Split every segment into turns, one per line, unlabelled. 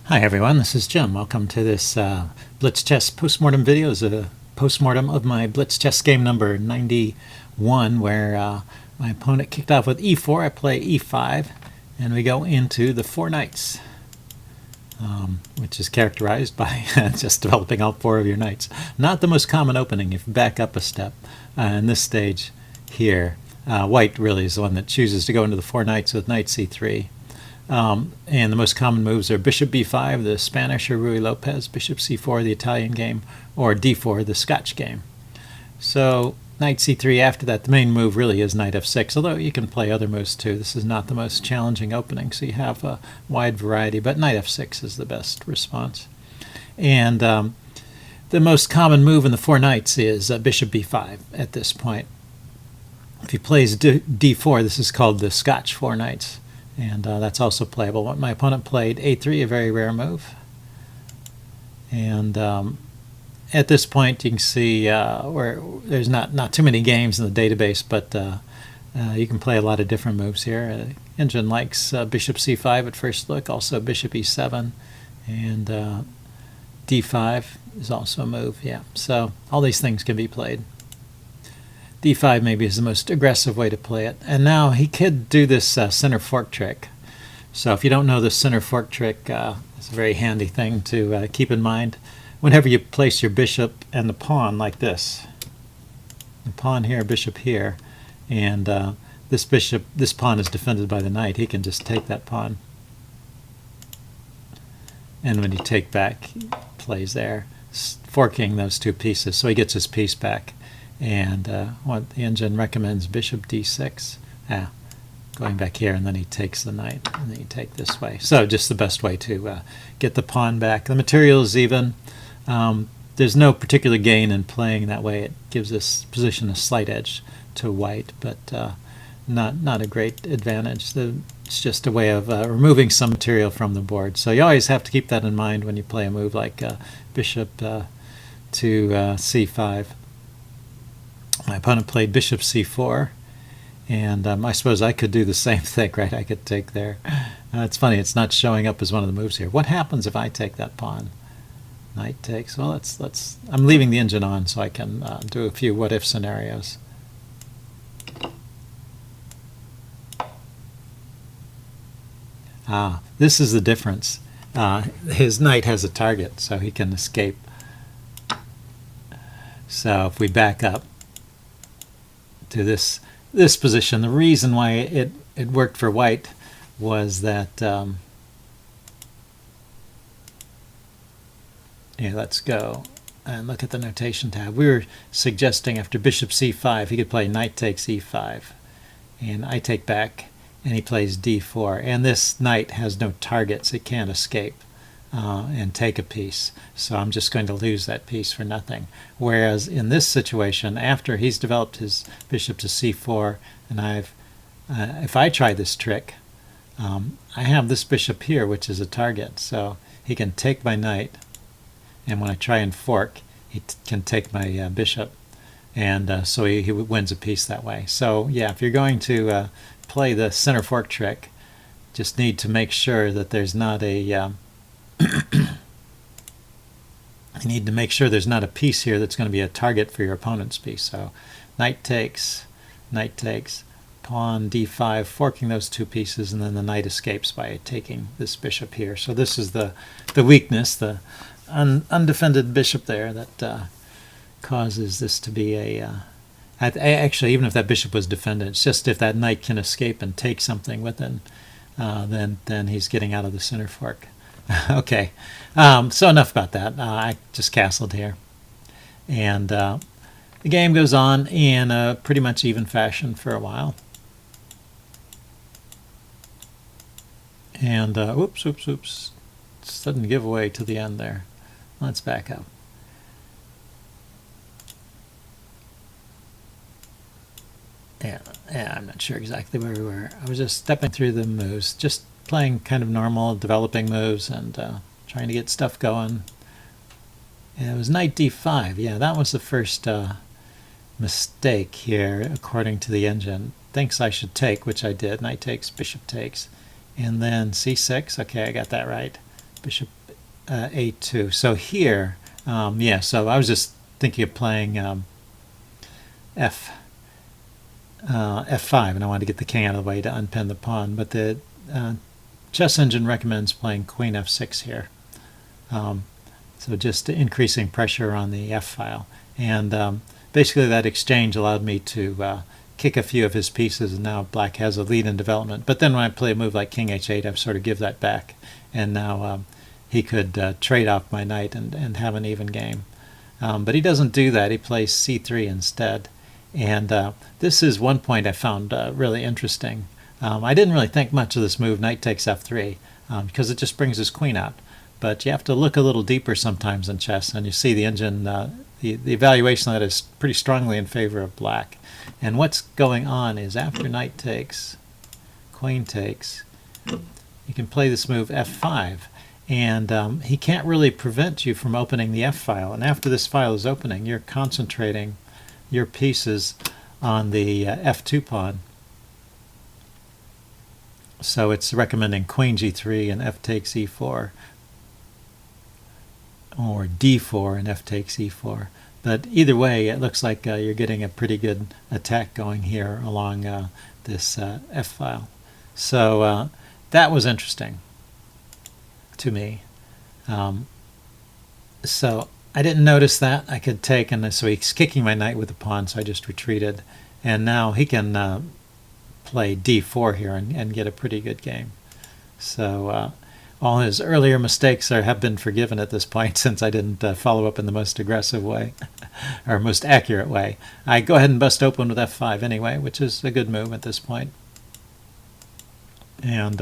Hi everyone, this is Jim. Welcome to this Blitz chess postmortem video. It's a postmortem of my Blitz chess game number 91, where my opponent kicked off with e4. I play e5, and we go into the four knights, which is characterized by just developing all four of your knights. Not the most common opening if you back up a step. In this stage here, white really is the one that chooses to go into the four knights with knight c3. And the most common moves are bishop b5, the Spanish or Ruy Lopez, bishop c4, the Italian game, or d4, the Scotch game. So knight c3 after that, the main move really is knight f6, although you can play other moves too. This is not the most challenging opening, so you have a wide variety, but knight f6 is the best response. And the most common move in the four knights is bishop b5 at this point. If he plays d4, this is called the Scotch four knights. And that's also playable. My opponent played a3, a very rare move. And at this point, you can see where there's not too many games in the database, but you can play a lot of different moves here. Engine likes bishop c5 at first look, also bishop e7, and d5 is also a move. Yeah, so all these things can be played. d5 maybe is the most aggressive way to play it. And now he could do this center fork trick. So if you don't know the center fork trick, it's a very handy thing to keep in mind. Whenever you place your bishop and the pawn like this, the pawn here, bishop here, and this pawn is defended by the knight, he can just take that pawn. And when you take back, he plays there, forking those two pieces, so he gets his piece back. And what the engine recommends, bishop d6, going back here, and then he takes the knight, and then you take this way. So just the best way to get the pawn back. The material is even. There's no particular gain in playing that way. It gives this position a slight edge to white, but not a great advantage. It's just a way of removing some material from the board. So you always have to keep that in mind when you play a move like bishop to c5. My opponent played bishop c4, and I suppose I could do the same thing, right? I could take there. It's funny, it's not showing up as one of the moves here. What happens if I take that pawn? Knight takes. Well, I'm leaving the engine on so I can do a few what-if scenarios. This is the difference. His knight has a target, so he can escape. So if we back up to this position, the reason why it worked for white was that let's go and look at the notation tab. We were suggesting after bishop c5 he could play knight takes e5, and I take back, and he plays d4, and this knight has no targets, it can't escape and take a piece, so I'm just going to lose that piece for nothing. Whereas in this situation, after he's developed his bishop to c4, and if I try this trick, I have this bishop here, which is a target, so he can take my knight, and when I try and fork, he can take my bishop, and so he wins a piece that way. So yeah, if you're going to play the center fork trick, just need to make sure that there's not a you need to make sure there's not a piece here that's going to be a target for your opponent's piece. So knight takes, pawn d5, forking those two pieces, and then the knight escapes by taking this bishop here. So this is the weakness, the undefended bishop there that causes this to be actually, even if that bishop was defended, it's just if that knight can escape and take something within, then he's getting out of the center fork. Okay, so enough about that. I just castled here, and the game goes on in a pretty much even fashion for a while. And oops, sudden giveaway to the end there. Let's back up. Yeah, I'm not sure exactly where we were. I was just stepping through the moves, just playing kind of normal, developing moves, and trying to get stuff going. And it was knight d5. Yeah, that was the first mistake here, according to the engine. Thinks I should take, which I did. Knight takes, bishop takes, and then c6. Okay, I got that right. bishop a2. So here, yeah, so I was just thinking of playing f5, and I wanted to get the king out of the way to unpin the pawn, but the chess engine recommends playing queen f6 here. So just increasing pressure on the f file. And basically that exchange allowed me to kick a few of his pieces, and now black has a lead in development. But then when I play a move like king h8, I've sort of give that back, and now he could trade off my knight and have an even game. But he doesn't do that. He plays c3 instead. And this is one point I found really interesting. I didn't really think much of this move, knight takes f3, because it just brings his queen out. But you have to look a little deeper sometimes in chess, and you see the engine, the evaluation of that is pretty strongly in favor of black. And what's going on is after knight takes, queen takes, you can play this move f5. And he can't really prevent you from opening the f file. And after this file is opening, you're concentrating your pieces on the f2 pawn. So it's recommending queen g3 and f takes e4, or d4 and f takes e4. But either way, it looks like you're getting a pretty good attack going here along this f file. So that was interesting to me. So I didn't notice that. I could take, and so he's kicking my knight with the pawn, so I just retreated. And now he can play d4 here and get a pretty good game. So all his earlier mistakes have been forgiven at this point, since I didn't follow up in the most aggressive way, or most accurate way. I go ahead and bust open with f5 anyway, which is a good move at this point. And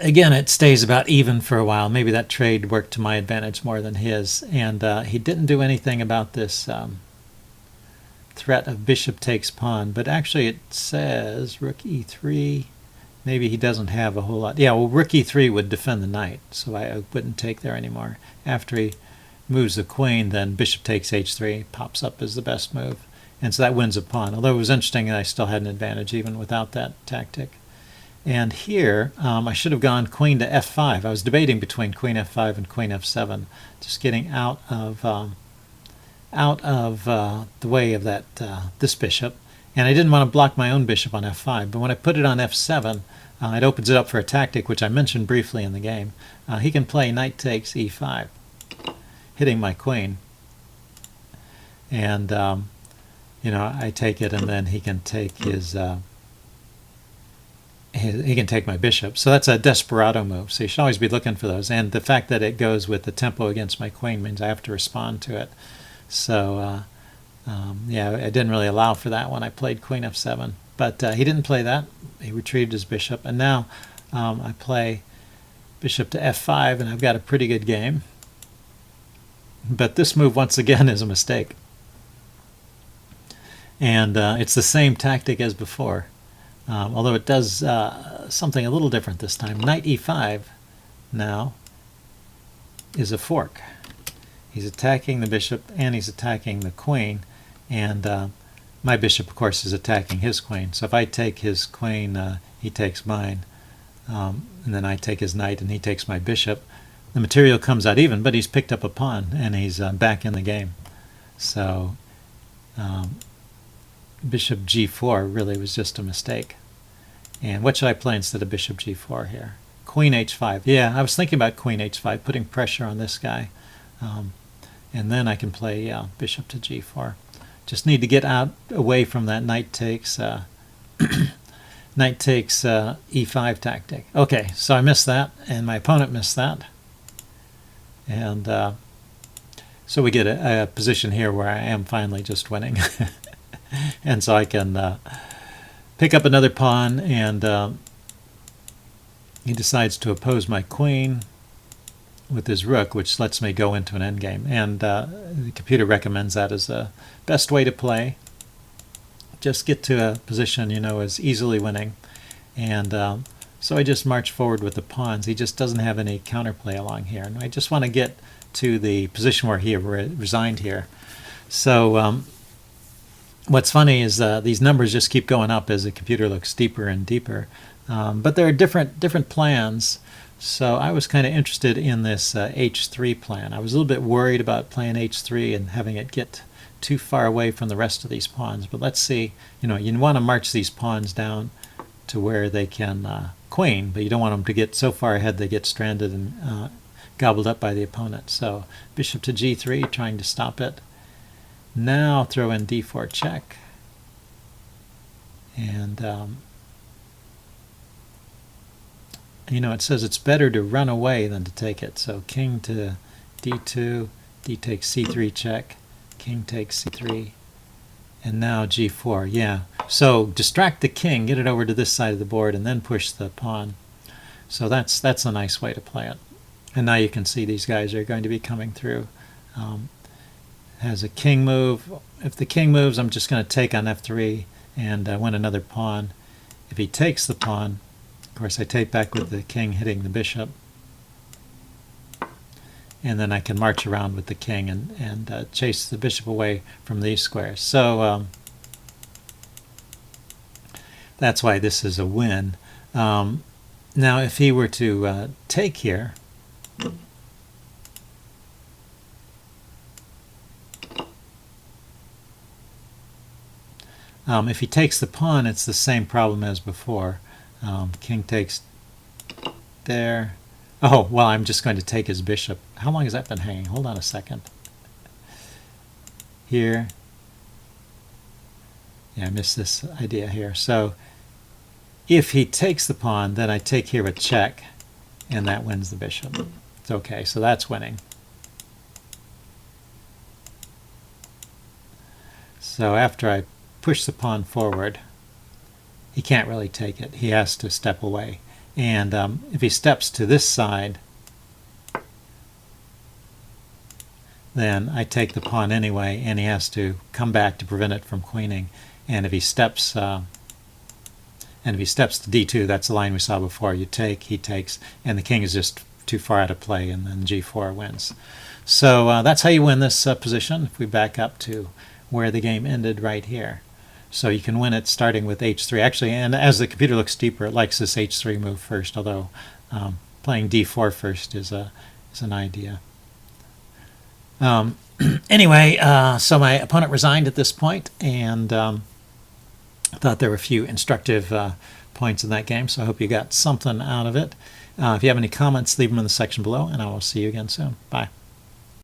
again, it stays about even for a while. Maybe that trade worked to my advantage more than his. And he didn't do anything about this threat of bishop takes pawn. But actually it says rook e3. Maybe he doesn't have a whole lot. Yeah, well, rook e3 would defend the knight, so I wouldn't take there anymore. After he moves the queen, then bishop takes h3 pops up as the best move. And so that wins a pawn. Although it was interesting that I still had an advantage even without that tactic. And here, I should have gone queen to f5. I was debating between queen f5 and queen f7, just getting out of the way of that this bishop. And I didn't want to block my own bishop on f5. But when I put it on f7, it opens it up for a tactic, which I mentioned briefly in the game. He can play knight takes e5, hitting my queen. And you know, I take it, and then he can take his he can take my bishop. So that's a desperado move. So you should always be looking for those. And the fact that it goes with the tempo against my queen means I have to respond to it. So yeah, I didn't really allow for that when I played queen f7. But he didn't play that. He retrieved his bishop. And now I play bishop to f5, and I've got a pretty good game. But this move, once again, is a mistake. And it's the same tactic as before. Although it does something a little different this time. Knight e5 now is a fork. He's attacking the bishop, and he's attacking the queen. And my bishop, of course, is attacking his queen. So if I take his queen, he takes mine. And then I take his knight, and he takes my bishop. The material comes out even, but he's picked up a pawn, and he's back in the game. So bishop g4 really was just a mistake. And what should I play instead of bishop g4 here? Queen h5. Yeah, I was thinking about queen h5, putting pressure on this guy. And then I can play bishop to g4. Just need to get out away from that knight takes knight takes e5 tactic. Okay, so I missed that, and my opponent missed that. And so we get a position here where I am finally just winning. And so I can pick up another pawn, and he decides to oppose my queen with his rook, which lets me go into an endgame. And the computer recommends that as the best way to play. Just get to a position, you know, as easily winning. And so I just march forward with the pawns. He just doesn't have any counterplay along here. And I just want to get to the position where he resigned here. So what's funny is these numbers just keep going up as the computer looks deeper and deeper. But there are different plans. So I was kind of interested in this h3 plan. I was a little bit worried about playing h3 and having it get too far away from the rest of these pawns. But let's see. You want to march these pawns down to where they can queen, but you don't want them to get so far ahead they get stranded and gobbled up by the opponent. So bishop to g3, trying to stop it. Now throw in d4 check. And it says it's better to run away than to take it. So king to d2, d takes c3 check, king takes c3, and now g4. Yeah, so distract the king, get it over to this side of the board, and then push the pawn. So that's a nice way to play it. And now you can see these guys are going to be coming through. Has a king move. If the king moves, I'm just going to take on f3 and win another pawn. If he takes the pawn, of course I take back with the king hitting the bishop. And then I can march around with the king and chase the bishop away from these squares. So that's why this is a win. Now if he were to take here, if he takes the pawn, it's the same problem as before. King takes there. Oh, well, I'm just going to take his bishop. How long has that been hanging? Hold on a second. Here. Yeah, I missed this idea here. So if he takes the pawn, then I take here a check, and that wins the bishop. It's okay, so that's winning. So after I push the pawn forward, he can't really take it. He has to step away. And if he steps to this side, then I take the pawn anyway, and he has to come back to prevent it from queening. And if he steps to d2, that's the line we saw before. You take, he takes, and the king is just too far out of play, and then g4 wins. So that's how you win this position. If we back up to where the game ended right here. So you can win it starting with h3. Actually, and as the computer looks deeper, it likes this h3 move first, although playing d4 first is an idea. Anyway, so my opponent resigned at this point, and I thought there were a few instructive points in that game, so I hope you got something out of it. If you have any comments, leave them in the section below, and I will see you again soon. Bye.